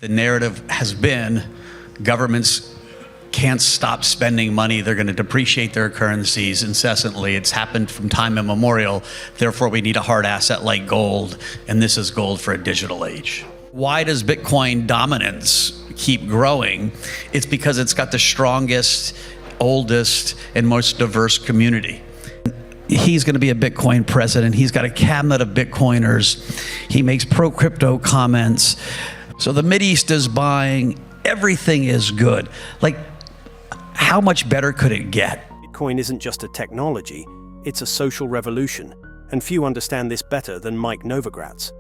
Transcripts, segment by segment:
The narrative has been governments can't stop spending money. They're going to depreciate their currencies incessantly. It's happened from time immemorial. Therefore, we need a hard asset like gold, and this is gold for a digital age. Why does Bitcoin dominance keep growing? It's because it's got the strongest, oldest, and most diverse community. He's going to be a Bitcoin president. He's got a cabinet of Bitcoiners. He makes pro-crypto comments. So the Mideast is buying. Everything is good. Like, how much better could it get? Bitcoin isn't just a technology, it's a social revolution, and few understand this better than Mike Novogratz.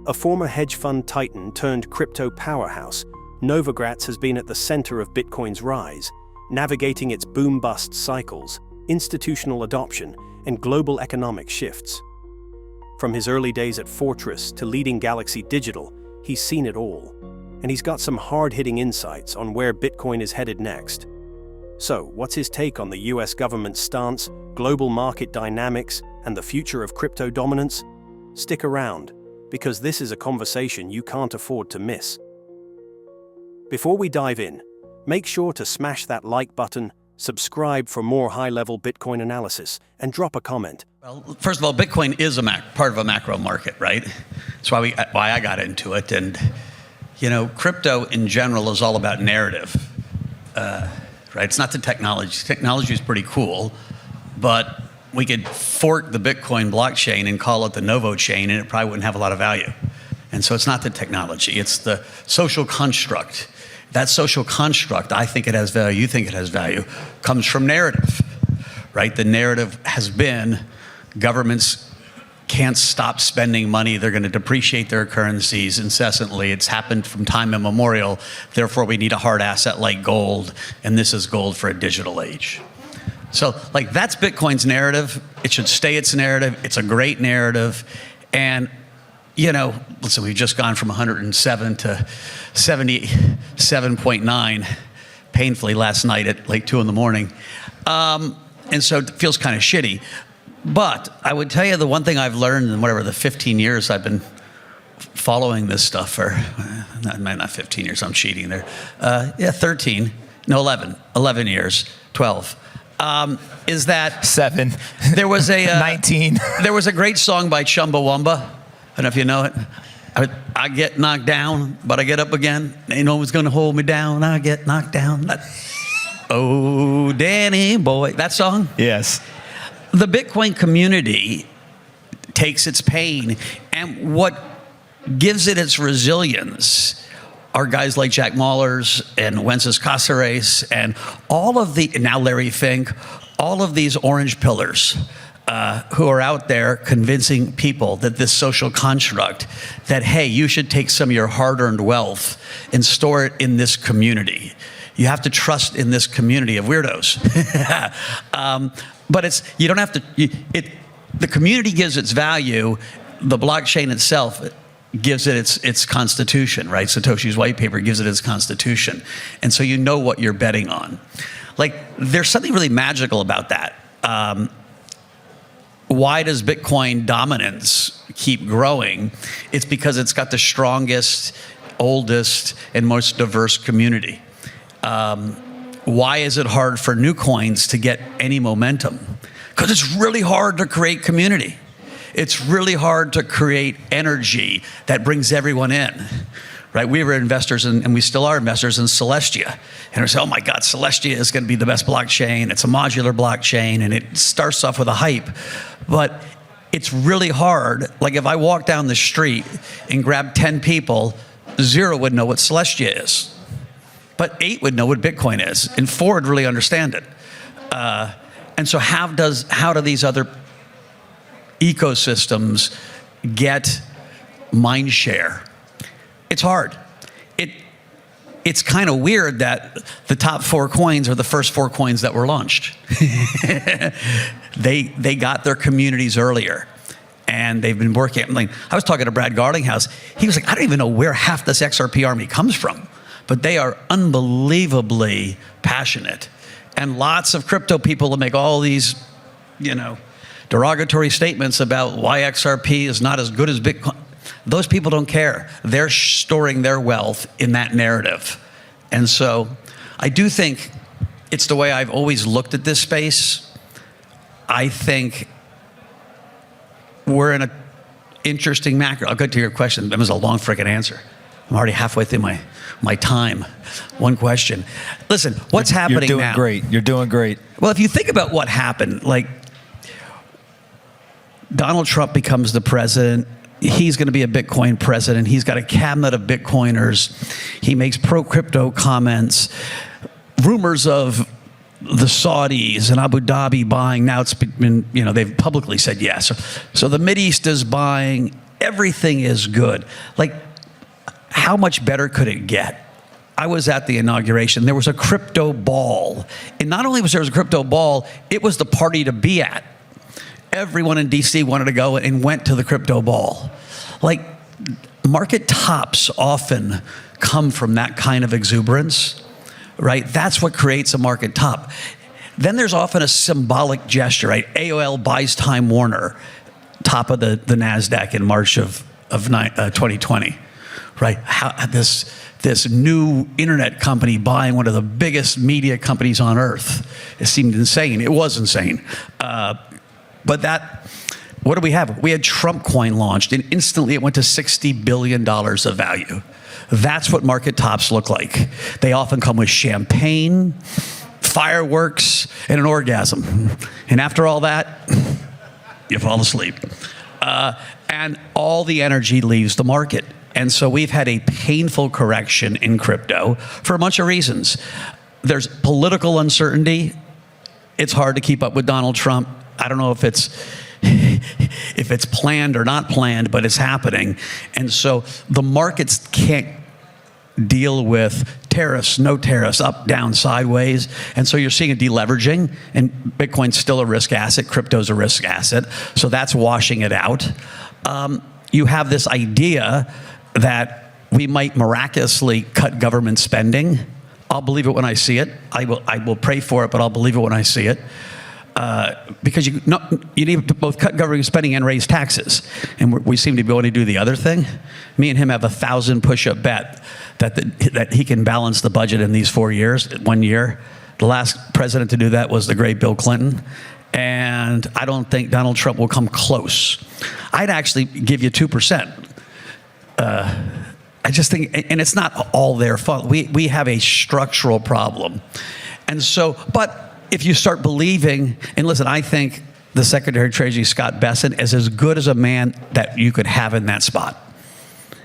A former hedge fund titan turned crypto powerhouse, Novogratz has been at the center of Bitcoin's rise, navigating its boom-bust cycles, institutional adoption, and global economic shifts. From his early days at Fortress to leading Galaxy Digital, he's seen it all, and he's got some hard-hitting insights on where Bitcoin is headed next. So, what's his take on the US government's stance, global market dynamics, and the future of crypto dominance? Stick around, because this is a conversation you can't afford to miss. Before we dive in, make sure to smash that like button, subscribe for more high-level Bitcoin analysis, and drop a comment. Well, first of all, Bitcoin is part of a macro market, right? That's why I got into it. And you know, crypto in general is all about narrative, right? It's not the technology. Technology is pretty cool, but we could fork the Bitcoin blockchain and call it the Novo chain, and it probably wouldn't have a lot of value. And so it's not the technology, it's the social construct. That social construct, I think it has value, you think it has value, comes from narrative, right? The narrative has been governments can't stop spending money. They're going to depreciate their currencies incessantly. It's happened from time immemorial. Therefore, we need a hard asset like gold, and this is gold for a digital age. So, like, that's Bitcoin's narrative. It should stay its narrative. It's a great narrative. And, you know, listen, we've just gone from 107 to 77.9, painfully last night at like 2 in the morning. And so it feels kind of shitty. But I would tell you the one thing I've learned in whatever the 15 years I've been following this stuff for, not 15 years, I'm cheating there. 13, no, 11 years, 12. Is that 7? There was a 19. There was a great song by Chumbawamba. I don't know if you know it. I get knocked down, but I get up again. Ain't no one's gonna hold me down. I get knocked down. Oh, Danny boy, that song. Yes. The Bitcoin community takes its pain, and what gives it its resilience are guys like Jack Mallers and Wences Casares and all of the, now Larry Fink, all of these orange pillars who are out there convincing people that this social construct, that, hey, you should take some of your hard-earned wealth and store it in this community. You have to trust in this community of weirdos. But it's, you don't have to, the community gives its value, the blockchain itself gives it its constitution, right? Satoshi's white paper gives it its constitution. And so you know what you're betting on. Like, there's something really magical about that. Why does Bitcoin dominance keep growing? It's because it's got the strongest, oldest, and most diverse community. Why is it hard for new coins to get any momentum? Because it's really hard to create community. It's really hard to create energy that brings everyone in, right? We were investors in, and we still are investors in Celestia. And we say, oh my God, Celestia is going to be the best blockchain. It's a modular blockchain, and it starts off with a hype. But it's really hard. Like, if I walk down the street and grab 10 people, 0 would know what Celestia is. But 8 would know what Bitcoin is, and 4 would really understand it. And so how do these other ecosystems get mind share? It's hard. It's kind of weird that the top 4 coins are the first 4 coins that were launched. They got their communities earlier, and they've been working. Like, I was talking to Brad Garlinghouse. He was like, I don't even know where half this XRP army comes from. But they are unbelievably passionate. And lots of crypto people will make all these, you know, derogatory statements about why XRP is not as good as Bitcoin. Those people don't care. They're storing their wealth in that narrative. And so I do think it's the way I've always looked at this space. I think we're in an interesting macro. I'll get to your question. That was a long freaking answer. I'm already halfway through my time. One question. Listen, what's happening now? You're doing great. You're doing great. Well, if you think about what happened, like Donald Trump becomes the president. He's going to be a Bitcoin president. He's got a cabinet of Bitcoiners. He makes pro-crypto comments. Rumors of the Saudis and Abu Dhabi buying. Now it's been, they've publicly said yes. So the Mideast is buying. Everything is good. Like, how much better could it get? I was at the inauguration. There was a crypto ball. And not only was there a crypto ball, it was the party to be at. Everyone in DC wanted to go and went to the crypto ball. Like, market tops often come from that kind of exuberance, right? That's what creates a market top. Then there's often a symbolic gesture, right? AOL buys Time Warner, top of the NASDAQ in March of 2020, right? How this new internet company buying one of the biggest media companies on earth. It seemed insane. It was insane. But what do we have? We had Trump coin launched, and instantly it went to $60 billion of value. That's what market tops look like. They often come with champagne, fireworks, and an orgasm. And after all that, you fall asleep. And all the energy leaves the market. And so we've had a painful correction in crypto for a bunch of reasons. There's political uncertainty. It's hard to keep up with Donald Trump. I don't know if it's planned or not planned, but it's happening. And so the markets can't deal with tariffs, no tariffs, up, down, sideways. And so you're seeing a deleveraging, and Bitcoin's still a risk asset, crypto's a risk asset. So that's washing it out. You have this idea that we might miraculously cut government spending. I'll believe it when I see it. I will pray for it, but I'll believe it when I see it. Because you need to both cut government spending and raise taxes. And we seem to be able to do the other thing. Me and him have 1,000 push-up bet that he can balance the budget in these 4 years, 1 year. The last president to do that was the great Bill Clinton. And I don't think Donald Trump will come close. I'd actually give you 2%. I just think, and it's not all their fault. We have a structural problem. And so, but if you start believing, and listen, I think the Secretary of Treasury, Scott Bessent, is as good as a man that you could have in that spot.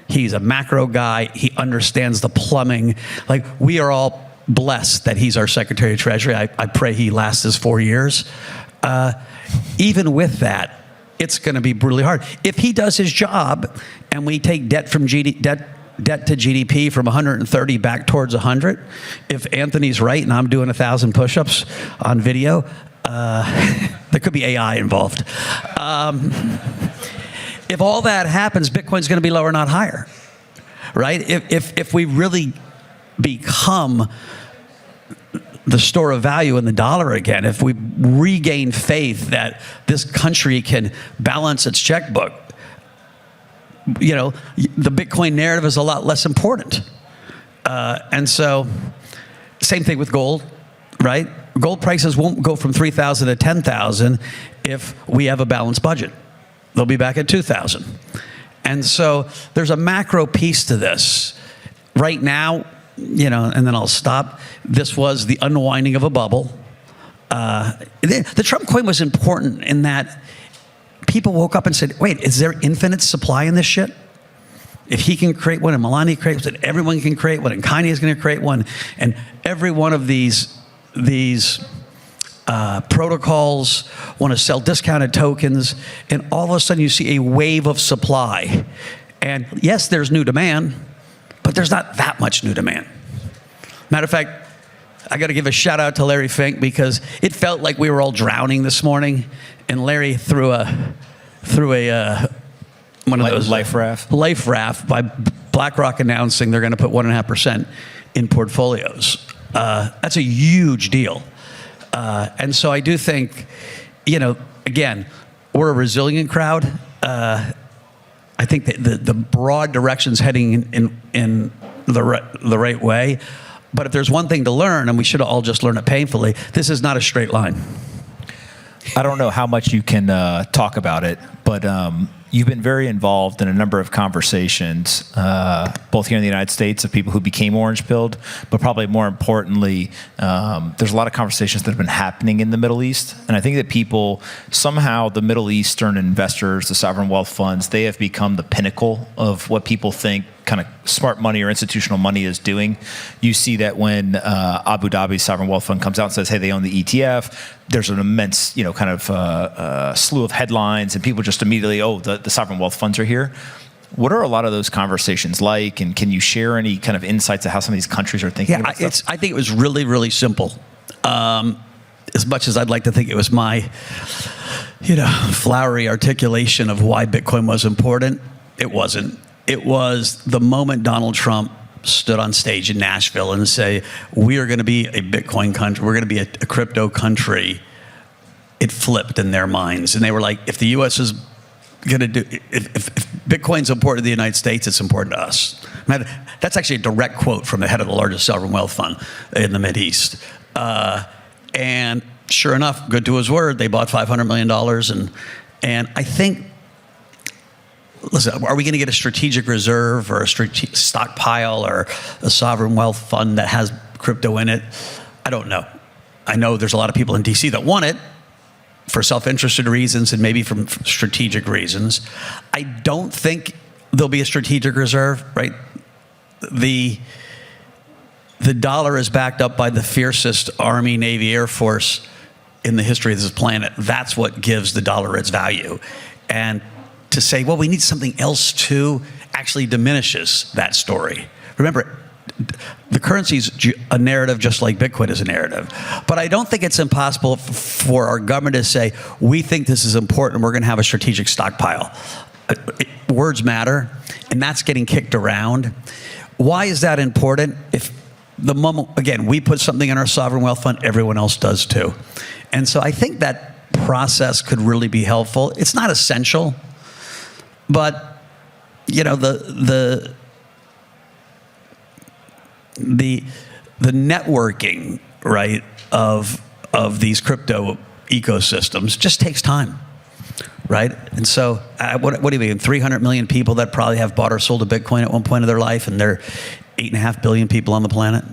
He's a macro guy. He understands the plumbing. Like, we are all blessed that he's our Secretary of Treasury. I pray he lasts his 4 years. Even with that, it's going to be brutally hard. If he does his job and we take debt to GDP from 130 back towards 100, if Anthony's right and I'm doing 1,000 push-ups on video, there could be AI involved. If all that happens, Bitcoin's going to be lower, not higher, right? If we really become the store of value in the dollar again, if we regain faith that this country can balance its checkbook, the Bitcoin narrative is a lot less important. And so, same thing with gold, right? Gold prices won't go from 3,000 to 10,000 if we have a balanced budget. They'll be back at 2,000. And so there's a macro piece to this. Right now, and then I'll stop. This was the unwinding of a bubble. The Trump coin was important in that people woke up and said, wait, is there infinite supply in this shit? If he can create one and Melania creates one, everyone can create one, and Kanye is going to create one, and every one of these protocols want to sell discounted tokens, and all of a sudden you see a wave of supply. And yes, there's new demand, but there's not that much new demand. Matter of fact, I got to give a shout out to Larry Fink, because it felt like we were all drowning this morning, and Larry threw one of those life raft by BlackRock announcing they're going to put 1.5% in portfolios. That's a huge deal. And so I do think, again, we're a resilient crowd. I I think that the broad direction's heading in the right way. But if there's one thing to learn, and we should all just learn it painfully, this is not a straight line. I don't know how much you can talk about it, but you've been very involved in a number of conversations, both here in the United States of people who became orange-pilled, but probably more importantly, there's a lot of conversations that have been happening in the Middle East. And I think that people, somehow the Middle Eastern investors, the sovereign wealth funds, they have become the pinnacle of what people think kind of smart money or institutional money is doing. You see that when Abu Dhabi's sovereign wealth fund comes out and says, hey, they own the ETF, there's an immense, kind of slew of headlines, and people just immediately, the sovereign wealth funds are here. What are a lot of those conversations like, and can you share any kind of insights of how some of these countries are thinking about stuff? I think it was really, really simple. As much as I'd like to think it was my, flowery articulation of why Bitcoin was important, it wasn't. It was the moment Donald Trump stood on stage in Nashville and say, we are going to be a Bitcoin country, we're going to be a crypto country, it flipped in their minds. And they were like, if the U.S. is going to do, if Bitcoin's important to the United States, it's important to us. That's actually a direct quote from the head of the largest sovereign wealth fund in the Mideast. And sure enough, good to his word, they bought $500 million. And I think, listen, are we going to get a strategic reserve or a strategic stockpile or a sovereign wealth fund that has crypto in it? I don't know. I know there's a lot of people in D.C. that want it for self-interested reasons and maybe from strategic reasons. I don't think there'll be a strategic reserve, right? The dollar is backed up by the fiercest Army, Navy, Air Force in the history of this planet. That's what gives the dollar its value. And to say, well, we need something else too, actually diminishes that story. Remember, the currency's a narrative just like Bitcoin is a narrative. But I don't think it's impossible for our government to say, we think this is important, we're going to have a strategic stockpile. Words matter, and that's getting kicked around. Why is that important? If the moment, again, we put something in our sovereign wealth fund, everyone else does too. And so I think that process could really be helpful. It's not essential. But the networking, right, of these crypto ecosystems just takes time, right? And so, what do you mean? 300 million people that probably have bought or sold a Bitcoin at one point of their life, and there are 8.5 billion people on the planet.